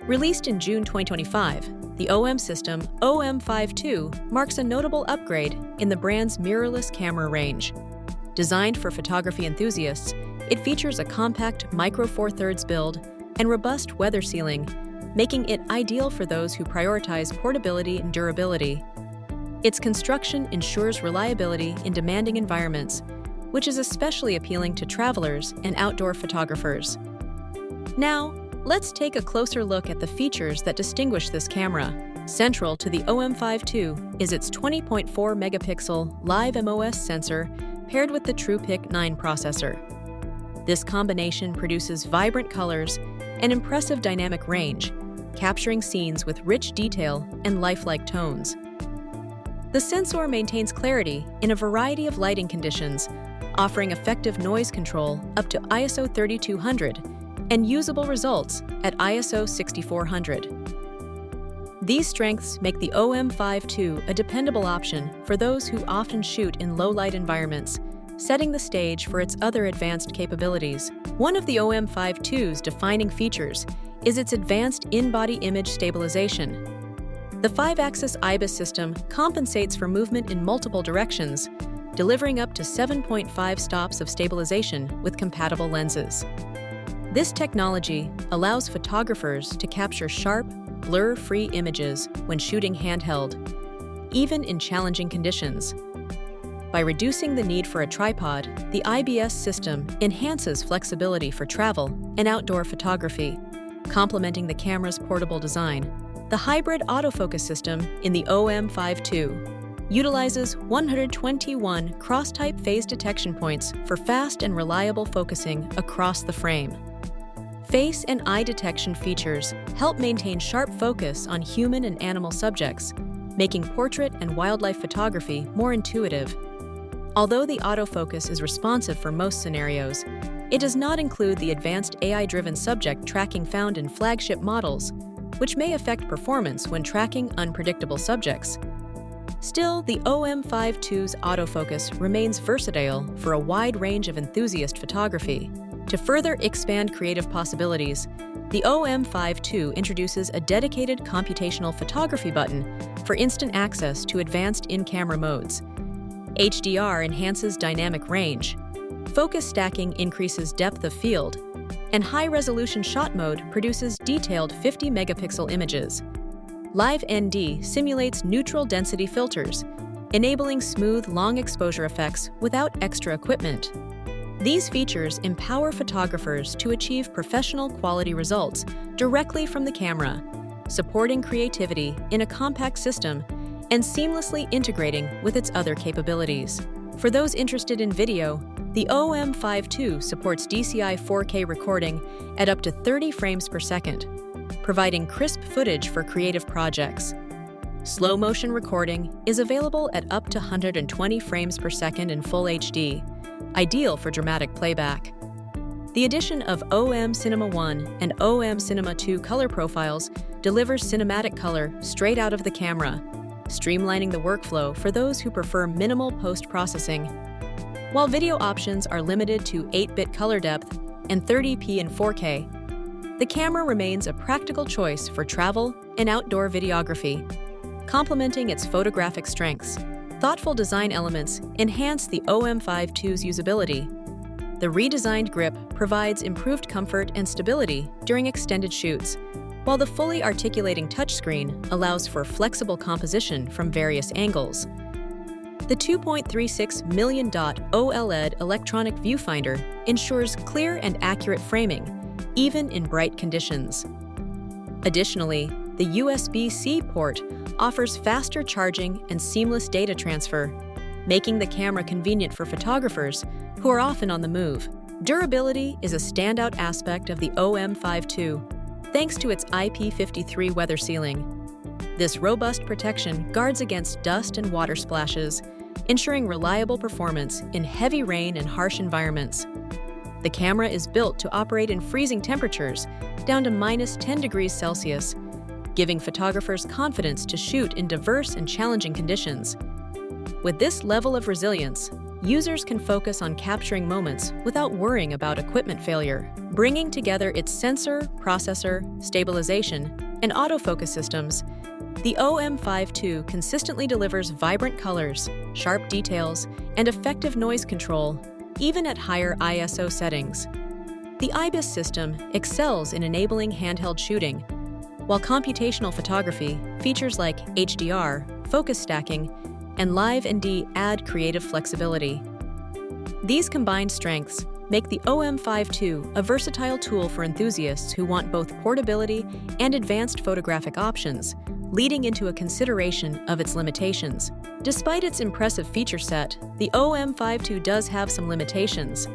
Released in June 2025, the OM System OM5-2 marks a notable upgrade in the brand's mirrorless camera range. Designed for photography enthusiasts, it features a compact Micro Four Thirds build and robust weather sealing, making it ideal for those who prioritize portability and durability. Its construction ensures reliability in demanding environments, which is especially appealing to travelers and outdoor photographers. Now, let's take a closer look at the features that distinguish this camera. Central to the OM5-2 is its 20.4-megapixel live MOS sensor paired with the TruePic 9 processor. This combination produces vibrant colors and impressive dynamic range, capturing scenes with rich detail and lifelike tones. The sensor maintains clarity in a variety of lighting conditions, offering effective noise control up to ISO 3200 and usable results at ISO 6400. These strengths make the OM5-2 a dependable option for those who often shoot in low-light environments, setting the stage for its other advanced capabilities. One of the OM5-2's defining features is its advanced in-body image stabilization. The 5-axis IBIS system compensates for movement in multiple directions, delivering up to 7.5 stops of stabilization with compatible lenses. This technology allows photographers to capture sharp, blur-free images when shooting handheld, even in challenging conditions. By reducing the need for a tripod, the IBS system enhances flexibility for travel and outdoor photography, complementing the camera's portable design. The hybrid autofocus system in the OM5-2 utilizes 121 cross-type phase detection points for fast and reliable focusing across the frame. Face and eye detection features help maintain sharp focus on human and animal subjects, making portrait and wildlife photography more intuitive. Although the autofocus is responsive for most scenarios, it does not include the advanced AI-driven subject tracking found in flagship models, which may affect performance when tracking unpredictable subjects. Still, the OM5-2's autofocus remains versatile for a wide range of enthusiast photography. To further expand creative possibilities, the OM5-2 introduces a dedicated computational photography button for instant access to advanced in-camera modes. HDR enhances dynamic range, focus stacking increases depth of field, and high-resolution shot mode produces detailed 50-megapixel images. Live ND simulates neutral density filters, enabling smooth, long-exposure effects without extra equipment. These features empower photographers to achieve professional quality results directly from the camera, supporting creativity in a compact system and seamlessly integrating with its other capabilities. For those interested in video, the OM5-2 supports DCI 4K recording at up to 30 frames per second, providing crisp footage for creative projects. Slow motion recording is available at up to 120 frames per second in Full HD, ideal for dramatic playback. The addition of OM Cinema 1 and OM Cinema 2 color profiles delivers cinematic color straight out of the camera, streamlining the workflow for those who prefer minimal post-processing. While video options are limited to 8-bit color depth and 30p in 4K, the camera remains a practical choice for travel and outdoor videography, complementing its photographic strengths. Thoughtful design elements enhance the OM5-2's usability. The redesigned grip provides improved comfort and stability during extended shoots, while the fully articulating touchscreen allows for flexible composition from various angles. The 2.36 million dot OLED electronic viewfinder ensures clear and accurate framing, even in bright conditions. Additionally, the USB-C port offers faster charging and seamless data transfer, making the camera convenient for photographers who are often on the move. Durability is a standout aspect of the OM5-2, thanks to its IP53 weather sealing. This robust protection guards against dust and water splashes, ensuring reliable performance in heavy rain and harsh environments. The camera is built to operate in freezing temperatures, down to -10 degrees Celsius, giving photographers confidence to shoot in diverse and challenging conditions. With this level of resilience, users can focus on capturing moments without worrying about equipment failure. Bringing together its sensor, processor, stabilization, and autofocus systems, the OM5-2 consistently delivers vibrant colors, sharp details, and effective noise control, even at higher ISO settings. The IBIS system excels in enabling handheld shooting, while computational photography, features like HDR, focus stacking, and Live ND add creative flexibility. These combined strengths make the OM5-2 a versatile tool for enthusiasts who want both portability and advanced photographic options, leading into a consideration of its limitations. Despite its impressive feature set, the OM5-2 does have some limitations.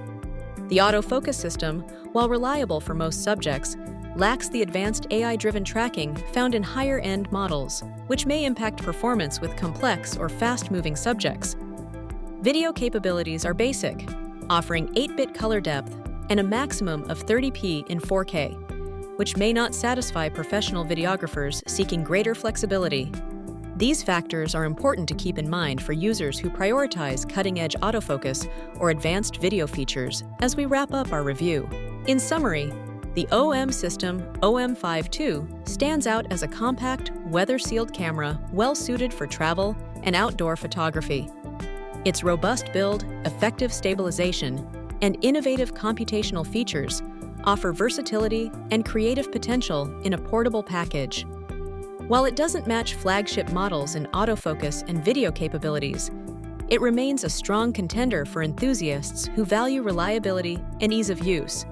The autofocus system, while reliable for most subjects, lacks the advanced AI-driven tracking found in higher-end models, which may impact performance with complex or fast-moving subjects. Video capabilities are basic, offering 8-bit color depth and a maximum of 30p in 4K, which may not satisfy professional videographers seeking greater flexibility. These factors are important to keep in mind for users who prioritize cutting-edge autofocus or advanced video features as we wrap up our review. In summary, the OM System OM5-2 stands out as a compact, weather-sealed camera well-suited for travel and outdoor photography. Its robust build, effective stabilization, and innovative computational features offer versatility and creative potential in a portable package. While it doesn't match flagship models in autofocus and video capabilities, it remains a strong contender for enthusiasts who value reliability and ease of use.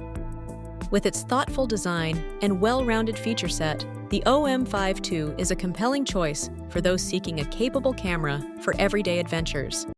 With its thoughtful design and well-rounded feature set, the OM5-2 is a compelling choice for those seeking a capable camera for everyday adventures.